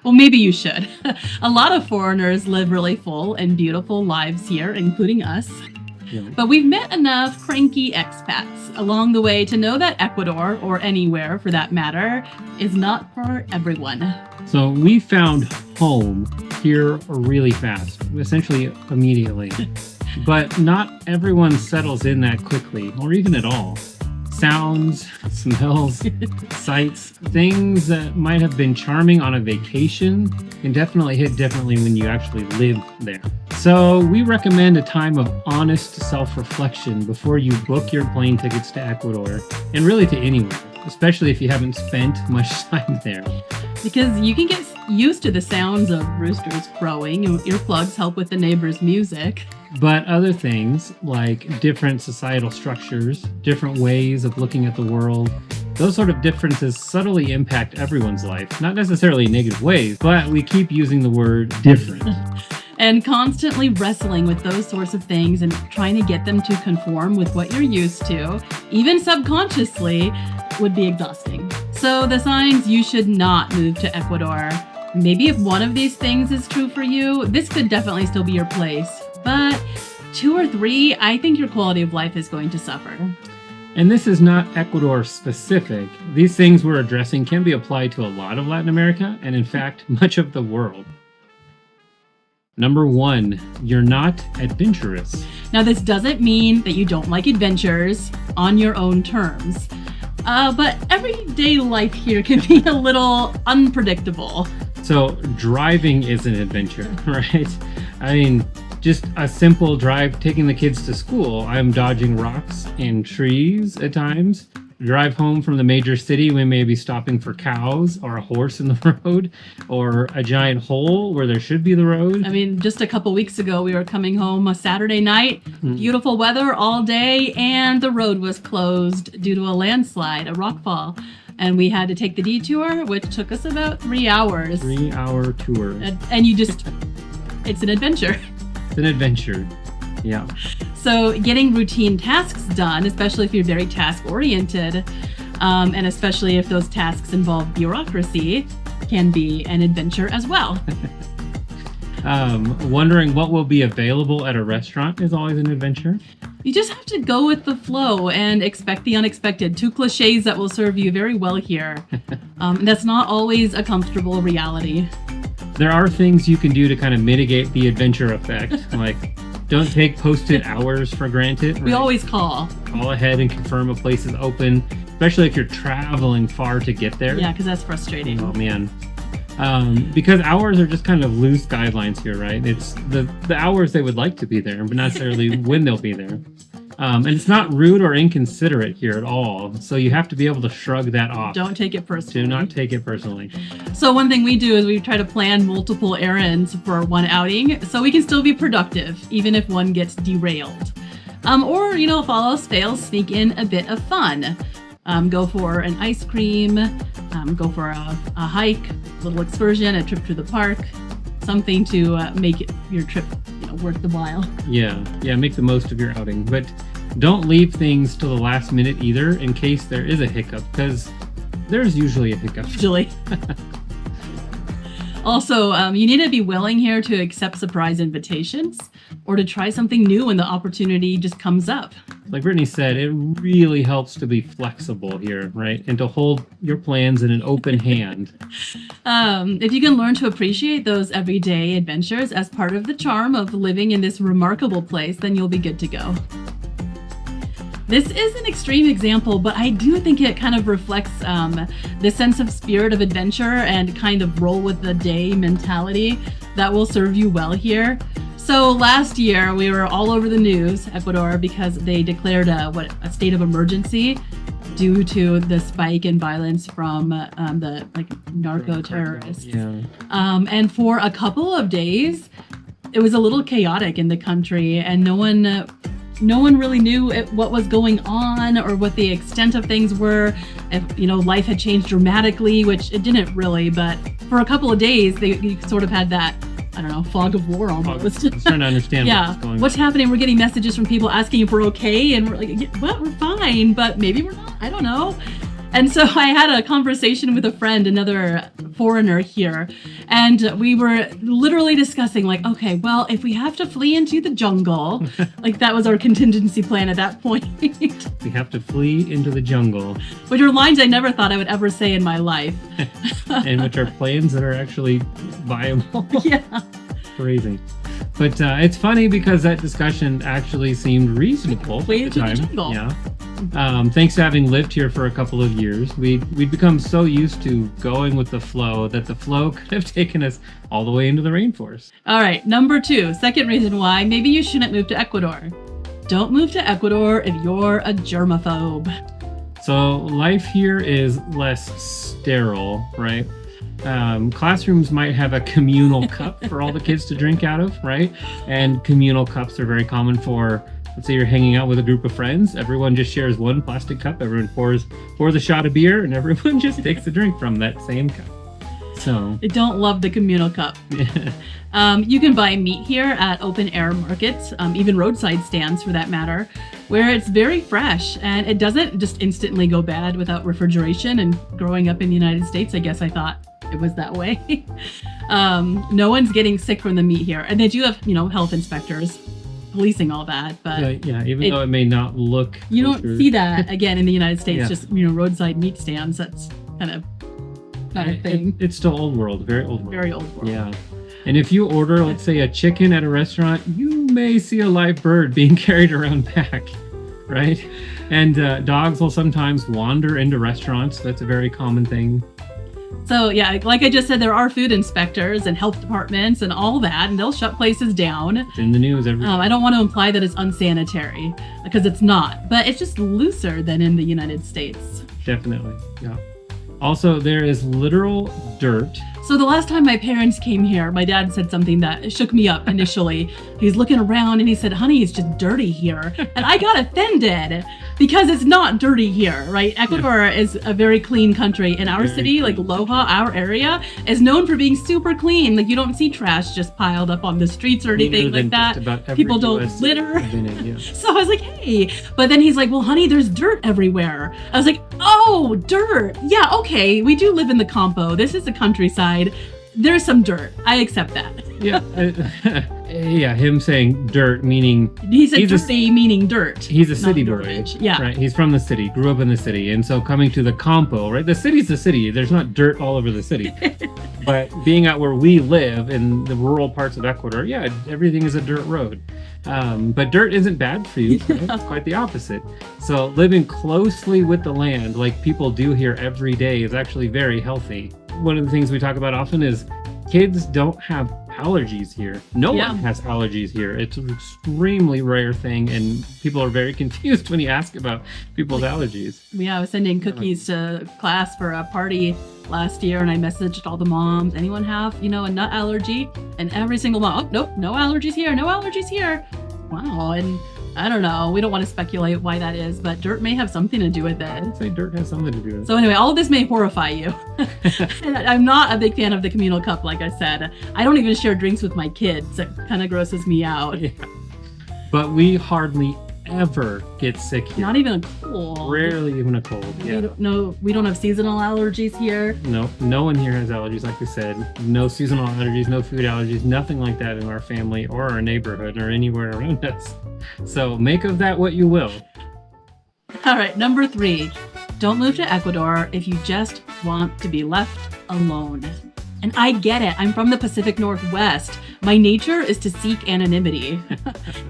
Well, maybe you should. A lot of foreigners live really full and beautiful lives here, including us. Yeah. But we've met enough cranky expats along the way to know that Ecuador, or anywhere for that matter, is not for everyone. So we found home here really fast, essentially immediately. But not everyone settles in that quickly, or even at all. Sounds, smells, sights, things that might have been charming on a vacation can definitely hit differently when you actually live there. So we recommend a time of honest self-reflection before you book your plane tickets to Ecuador, and really to anywhere, especially if you haven't spent much time there. Because you can get used to the sounds of roosters crowing, and earplugs help with the neighbor's music. But other things, like different societal structures, different ways of looking at the world, those sort of differences subtly impact everyone's life. Not necessarily in negative ways, but we keep using the word different. And constantly wrestling with those sorts of things and trying to get them to conform with what you're used to, even subconsciously, would be exhausting. So the signs you should not move to Ecuador. Maybe if one of these things is true for you, this could definitely still be your place. But 2 or 3, I think your quality of life is going to suffer. And this is not Ecuador specific. These things we're addressing can be applied to a lot of Latin America, and in fact, much of the world. Number 1, you're not adventurous. Now, this doesn't mean that you don't like adventures on your own terms. But everyday life here can be a little unpredictable. So driving is an adventure, right? I mean, just a simple drive taking the kids to school. I'm dodging rocks and trees at times. Drive home from the major city, we may be stopping for cows or a horse in the road or a giant hole where there should be the road. I mean, just a couple weeks ago, we were coming home a Saturday night, beautiful weather all day, and the road was closed due to a landslide, a rockfall. And we had to take the detour, which took us about 3 hours. 3-hour tour. And you just, it's an adventure. It's an adventure. Yeah. So getting routine tasks done, especially if you're very task-oriented, and especially if those tasks involve bureaucracy, can be an adventure as well. Wondering what will be available at a restaurant is always an adventure. You just have to go with the flow and expect the unexpected. 2 cliches that will serve you very well here. That's not always a comfortable reality. There are things you can do to kind of mitigate the adventure effect, like don't take posted hours for granted. We always call. Call ahead and confirm a place is open, especially if you're traveling far to get there. Yeah, because that's frustrating. Oh, man. Because hours are just kind of loose guidelines here, right? It's the hours they would like to be there, but not necessarily when they'll be there. And it's not rude or inconsiderate here at all. So you have to be able to shrug that off. Don't take it personally. Do not take it personally. So one thing we do is we try to plan multiple errands for one outing so we can still be productive, even if one gets derailed. Or, if all else fails, sneak in a bit of fun. Go for an ice cream, go for a hike, a little excursion, a trip to the park, something to make your trip worth the while. Yeah, make the most of your outing. But don't leave things till the last minute either, in case there is a hiccup, because there's usually a hiccup. Usually. Also, you need to be willing here to accept surprise invitations or to try something new when the opportunity just comes up. Like Brittany said, it really helps to be flexible here, right? And to hold your plans in an open hand. If you can learn to appreciate those everyday adventures as part of the charm of living in this remarkable place, then you'll be good to go. This is an extreme example, but I do think it kind of reflects the sense of spirit of adventure and kind of roll with the day mentality that will serve you well here. So last year, we were all over the news, Ecuador, because they declared a state of emergency due to the spike in violence from the narco terrorists. Yeah. And for a couple of days, it was a little chaotic in the country, and no one really knew what was going on or what the extent of things were. If life had changed dramatically, which it didn't really, but for a couple of days, you sort of had that, fog of war almost. I was trying to understand what's happening. We're getting messages from people asking if we're okay, and we're like, what? We're fine, but maybe we're not. I don't know. And so I had a conversation with a friend, another foreigner here, and we were literally discussing like, okay, well, if we have to flee into the jungle, like that was our contingency plan at that point. We have to flee into the jungle. Which are lines I never thought I would ever say in my life. And which are plans that are actually viable. Yeah. Crazy. But it's funny because that discussion actually seemed reasonable at the time. Jungle. Yeah. Thanks to having lived here for a couple of years, we'd become so used to going with the flow that the flow could have taken us all the way into the rainforest. All right, number 2, second reason why maybe you shouldn't move to Ecuador. Don't move to Ecuador if you're a germaphobe. So life here is less sterile, right? Classrooms might have a communal cup for all the kids to drink out of, right? And communal cups are very common for, let's say you're hanging out with a group of friends. Everyone just shares one plastic cup. Everyone pours a shot of beer, and everyone just takes a drink from that same cup. So I don't love the communal cup. You can buy meat here at open air markets, even roadside stands for that matter, where it's very fresh and it doesn't just instantly go bad without refrigeration. And growing up in the United States, I guess I thought it was that way. No one's getting sick from the meat here. And they do have, health inspectors policing all that. But yeah, even though it may not look... You don't see that, again, in the United States, Yeah. just, roadside meat stands. That's kind of not a thing. It's still old world, very old world. Very old world. Yeah. And if you order, let's say, a chicken at a restaurant, you may see a live bird being carried around back, right? And dogs will sometimes wander into restaurants. That's a very common thing. So yeah, like I just said, there are food inspectors and health departments and all that, and they'll shut places down. It's in the news every day. I don't want to imply that it's unsanitary, because it's not, but it's just looser than in the United States. Definitely, yeah. Also, there is literal dirt. So the last time my parents came here, my dad said something that shook me up initially. He's looking around and he said, honey, it's just dirty here. And I got offended because it's not dirty here, right? Ecuador is a very clean country. In our city, like Loja, our area, is known for being super clean. Like you don't see trash just piled up on the streets or anything like that. People don't litter. So I was like, hey. But then he's like, well, honey, there's dirt everywhere. I was like, oh, dirt. Yeah, okay. We do live in the Campo. This is the countryside. There's some dirt. I accept that. Yeah. Yeah, him saying dirt meaning... He said dirty meaning dirt. He's a city boy. Garbage. Yeah. Right. He's from the city, grew up in the city. And so coming to the Campo, right? The city's the city. There's not dirt all over the city. But being out where we live in the rural parts of Ecuador, yeah, everything is a dirt road. But dirt isn't bad for you. Right? It's quite the opposite. So living closely with the land, like people do here every day, is actually very healthy. One of the things we talk about often is kids don't have allergies here. No one has allergies here. It's an extremely rare thing, and people are very confused when you ask about people's allergies. Yeah, I was sending cookies to class for a party last year, and I messaged all the moms. Anyone have, a nut allergy? And every single mom, oh, nope, no allergies here, no allergies here. Wow, and I don't know. We don't want to speculate why that is, but dirt may have something to do with it. I'd say dirt has something to do with it. So anyway, all of this may horrify you. And I'm not a big fan of the communal cup, like I said. I don't even share drinks with my kids. It kind of grosses me out. Yeah. But we hardly ever get sick here. Not even a cold. Rarely even a cold. Yeah. We don't have seasonal allergies here. No one here has allergies, like we said. No seasonal allergies, no food allergies, nothing like that in our family or our neighborhood or anywhere around us. So make of that what you will. All right, number 3. Don't move to Ecuador if you just want to be left alone. And I get it. I'm from the Pacific Northwest. My nature is to seek anonymity.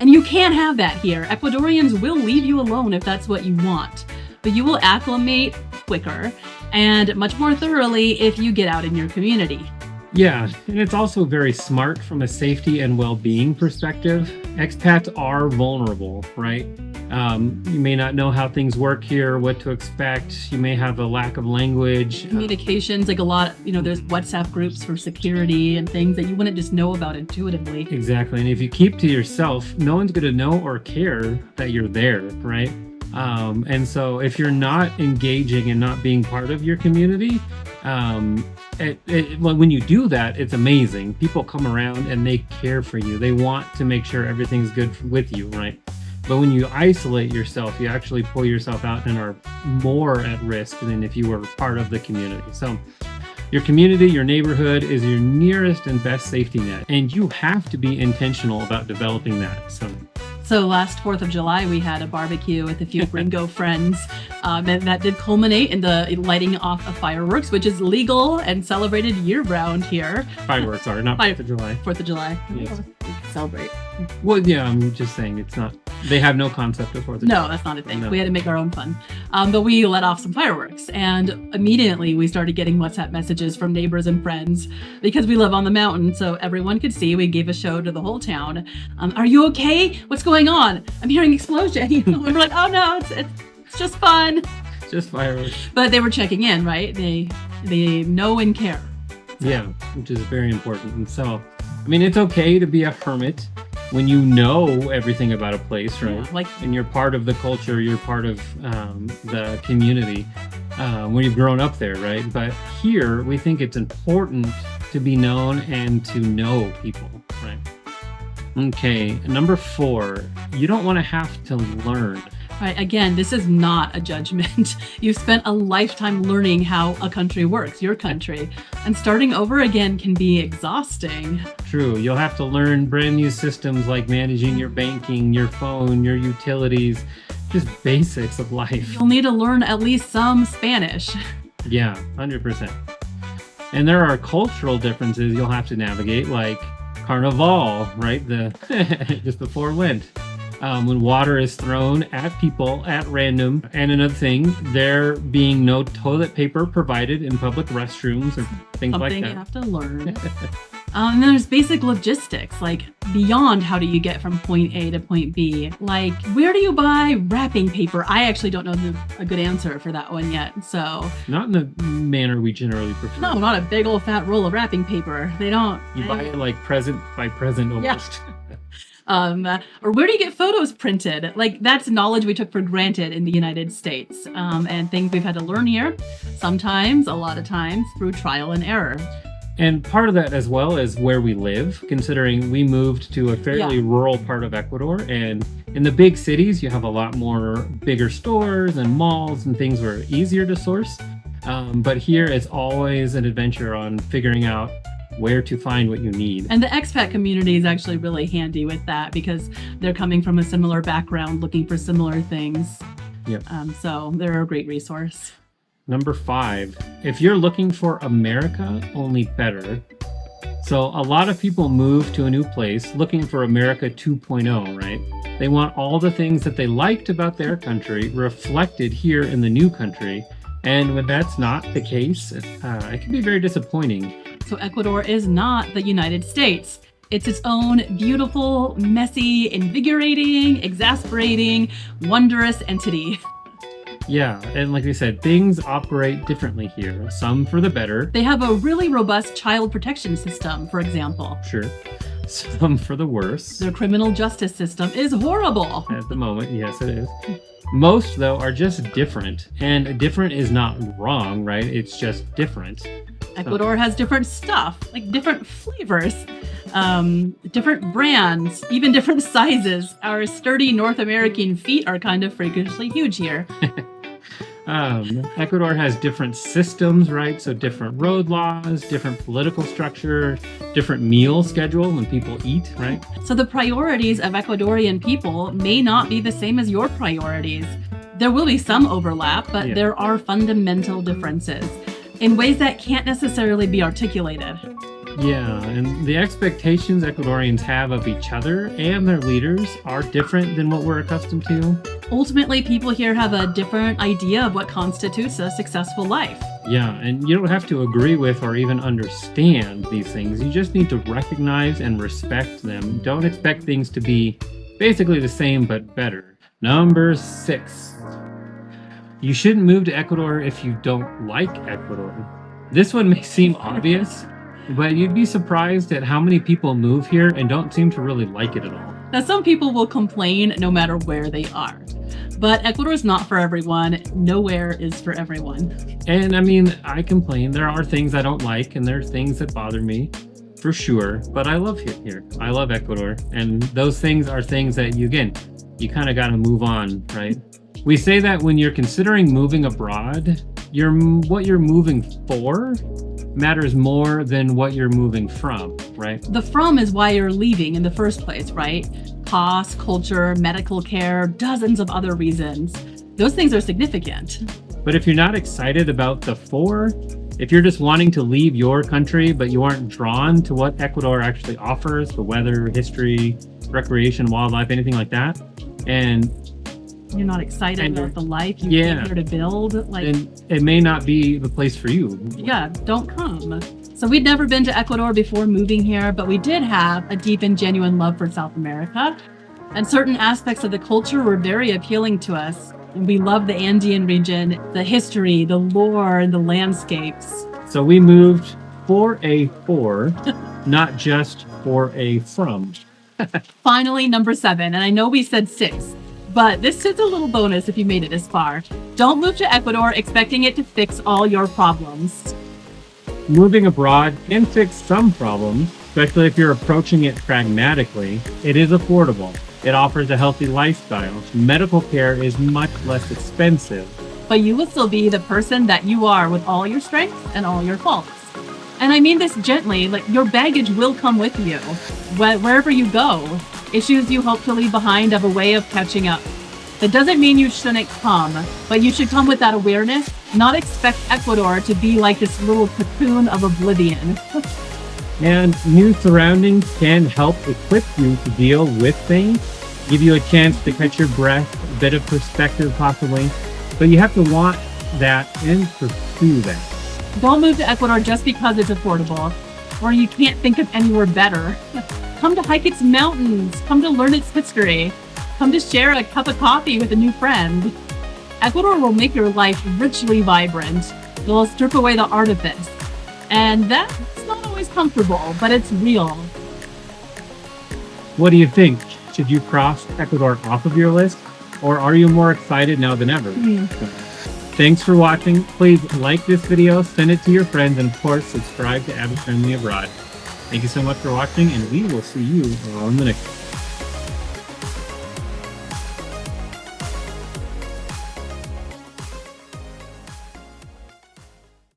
And you can't have that here. Ecuadorians will leave you alone if that's what you want. But you will acclimate quicker and much more thoroughly if you get out in your community. Yeah, and it's also very smart from a safety and well-being perspective. Expats are vulnerable, right? You may not know how things work here, what to expect. You may have a lack of language. Communications, like a lot, there's WhatsApp groups for security and things that you wouldn't just know about intuitively. Exactly, and if you keep to yourself, no one's going to know or care that you're there, right? And so if you're not engaging and not being part of your community, when you do that, it's amazing. People come around and they care for you. They want to make sure everything's good with you, right? But when you isolate yourself, you actually pull yourself out and are more at risk than if you were part of the community. So your community, your neighborhood is your nearest and best safety net, and you have to be intentional about developing that. So last 4th of July, we had a barbecue with a few Gringo friends, and that did culminate in the lighting off of fireworks, which is legal and celebrated year-round here. Fireworks are, not 4th of July. 4th of July. Yes. Celebrate. Well, yeah, I'm just saying it's not, they have no concept of 4th of July. No, that's not a thing. No. We had to make our own fun. But we let off some fireworks, and immediately we started getting WhatsApp messages from neighbors and friends because we live on the mountain, so everyone could see. We gave a show to the whole town. Are you okay? What's going on? I'm hearing explosion. You know, and we're like, oh no, it's just fun. Just fireworks. But they were checking in, right? They know and care. Yeah, which is very important. And so, I mean, it's okay to be a hermit when you know everything about a place, right? Yeah, like, and you're part of the culture, you're part of the community when you've grown up there, right? But here, we think it's important to be known and to know people, right? Okay, number 4, you don't want to have to learn. right, again, this is not a judgment. You've spent a lifetime learning how a country works, your country, and starting over again can be exhausting. True, you'll have to learn brand new systems like managing your banking, your phone, your utilities, just basics of life. You'll need to learn at least some Spanish. Yeah, 100%. And there are cultural differences you'll have to navigate, like Carnival, right? Just before Lent. When water is thrown at people at random. And another thing, there being no toilet paper provided in public restrooms or things like that. Something you have to learn. And then there's basic logistics, like beyond how do you get from point A to point B? Like, where do you buy wrapping paper? I actually don't know a good answer for that one yet, so. Not in the manner we generally prefer. No, not a big old fat roll of wrapping paper. They don't. You buy it like present by present almost. Yeah. Or where do you get photos printed? Like, that's knowledge we took for granted in the United States, and things we've had to learn here, sometimes, a lot of times, through trial and error. And part of that as well is where we live, considering we moved to a fairly rural part of Ecuador. And in the big cities, you have a lot more bigger stores and malls and things were easier to source. But here it's always an adventure on figuring out where to find what you need. And the expat community is actually really handy with that because they're coming from a similar background, looking for similar things. Yep. So they're a great resource. Number 5, if you're looking for America, only better. So a lot of people move to a new place looking for America 2.0, right? They want all the things that they liked about their country reflected here in the new country. And when that's not the case, it can be very disappointing. So Ecuador is not the United States. It's its own beautiful, messy, invigorating, exasperating, wondrous entity. Yeah, and like we said, things operate differently here, some for the better. They have a really robust child protection system, for example. Sure. Some for the worse. Their criminal justice system is horrible. At the moment, yes, it is. Most, though, are just different. And different is not wrong, right? It's just different. Ecuador has different stuff, like different flavors, different brands, even different sizes. Our sturdy North American feet are kind of freakishly huge here. Ecuador has different systems, right? So different road laws, different political structure, different meal schedule when people eat, right? So the priorities of Ecuadorian people may not be the same as your priorities. There will be some overlap, but there are fundamental differences in ways that can't necessarily be articulated. Yeah, and the expectations Ecuadorians have of each other and their leaders are different than what we're accustomed to. Ultimately, people here have a different idea of what constitutes a successful life. Yeah, and you don't have to agree with or even understand these things. You just need to recognize and respect them. Don't expect things to be basically the same but better. Number 6. You shouldn't move to Ecuador if you don't like Ecuador. This one may seem obvious, but you'd be surprised at how many people move here and don't seem to really like it at all. Now, some people will complain no matter where they are, but Ecuador is not for everyone. Nowhere is for everyone. And I mean, I complain. There are things I don't like, and there are things that bother me, for sure. But I love it here. I love Ecuador. And those things are things that you, again, you kind of got to move on, right? We say that when you're considering moving abroad, what you're moving for matters more than what you're moving from, right? The from is why you're leaving in the first place, right? Cost, culture, medical care, dozens of other reasons. Those things are significant. But if you're not excited about the for, if you're just wanting to leave your country, but you aren't drawn to what Ecuador actually offers, the weather, history, recreation, wildlife, anything like that, and you're not excited about the life you came here to build, then it may not be the place for you. Yeah, don't come. So we'd never been to Ecuador before moving here, but we did have a deep and genuine love for South America. And certain aspects of the culture were very appealing to us. And we love the Andean region, the history, the lore, and the landscapes. So we moved for a for, not just for a from. Finally, number 7, and I know we said 6, but this is a little bonus if you made it this far. Don't move to Ecuador expecting it to fix all your problems. Moving abroad can fix some problems, especially if you're approaching it pragmatically. It is affordable. It offers a healthy lifestyle. Medical care is much less expensive. But you will still be the person that you are with all your strengths and all your faults. And I mean this gently, like your baggage will come with you. Wherever you go, issues you hope to leave behind have a way of catching up. That doesn't mean you shouldn't come, but you should come with that awareness, not expect Ecuador to be like this little cocoon of oblivion. And new surroundings can help equip you to deal with things, give you a chance to catch your breath, a bit of perspective possibly, but you have to want that and pursue that. Don't move to Ecuador just because it's affordable, or you can't think of anywhere better. Come to hike its mountains, come to learn its history, come to share a cup of coffee with a new friend. Ecuador will make your life richly vibrant. It'll strip away the artifice. And that's not always comfortable, but it's real. What do you think? Should you cross Ecuador off of your list? Or are you more excited now than ever? Thanks for watching. Please like this video, send it to your friends, and of course, subscribe to Avid Friendly Abroad. Thank you so much for watching, and we will see you on the next one.